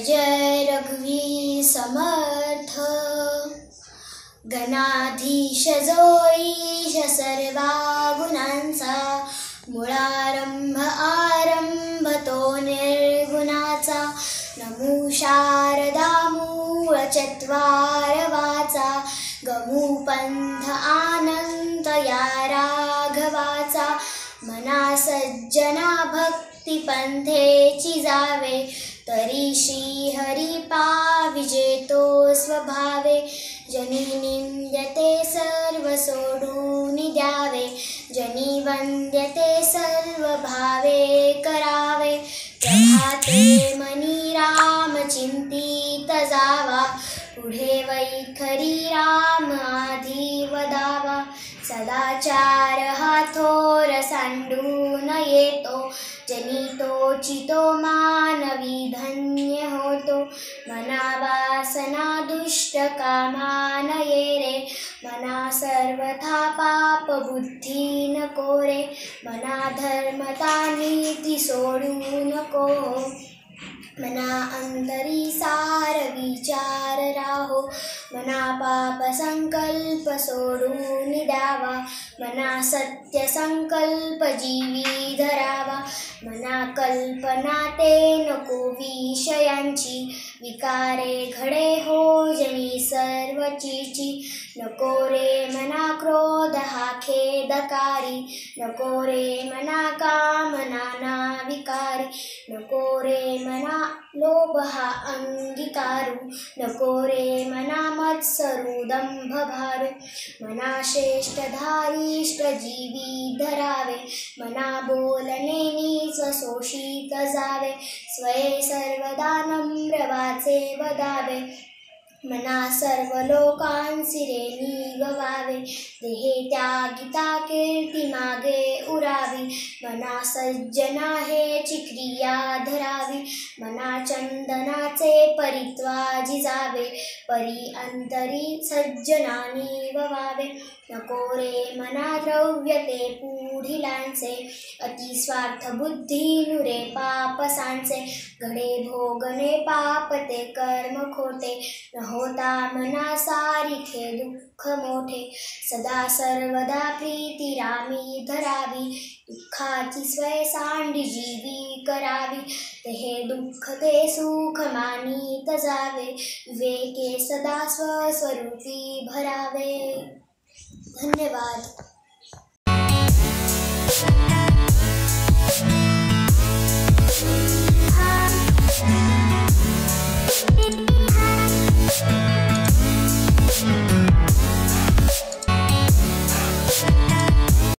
जय रघुवीर समर्थ। गणाधीश जो ईश सर्वा गुणांचा, मूळारंभ आरंभ तो निर्गुणाचा। नमो शारदा मूळ चत्वार वाचा, गमू पंथ आनंद या राघवाचा। मना सज्जना भक्ती पंथेची जावे, तरी श्री हरी पाविजे तो स्वभावे। जनी निंद्यते सर्व सोडून द्यावे, जनी वंद्यते सर्व भावे करावे। प्रभाते मनी राम चिंतित जावा, पुढे वैखरी राम आधी वदावा। सदाचार हा थोर सांडून येतो, जनी तोचितो मानवी धन्य होतो। मना वासना दुष्ट कामा नये रे, मना सर्वथा पाप बुद्धी नको रे। मना धर्मता नीती सोडू नको, मना अंतरी सार विचार राहो। मना पाप संकल्प सोडून द्यावा, मना सत्य संकल्प जीवी धरावा। मना कल्पना ते नको विषयांची, विकारे घडे हो जनी सर्वचीची। नको रे मना क्रोध हा खेदकारी, नको रे मना कामना ना विकारी। नको रे मना लोभ हा अंगीकारू, नको रे मना मत्सरू दंभ भारू। मना श्रेष्ठ धारिष्ट जीवी धरावे, मना बोलणे नीच शोषित जावे। स्वये सर्वदा नम्र वाचे वदावे, मना सर्व लोकांसी रे निगवावे। देहे त्यागिता कीर्ती मागे उरावी, मना सज्जना हेची क्रिया धरावी। मना चंदनाचे परित्वाजी जावे, परी अंतरी सज्जनानी ववावे। नको रे मना द्रव्य ते पुढिलांचे, अति स्वार्थ बुद्धी नुरे पाप सांचे। घडे भोगणे पाप ते कर्म खोटे, न होता मना सारिखे दुःख मोठे। सदा सर्वदा प्रीती रामी धरावी, दुःखाची स्वय सांडी जीवी करावी। तेहे दुःख ते सुख मानित जावे, विवेके सदा स्वस्वरूपी भरावे। धन्यवाद।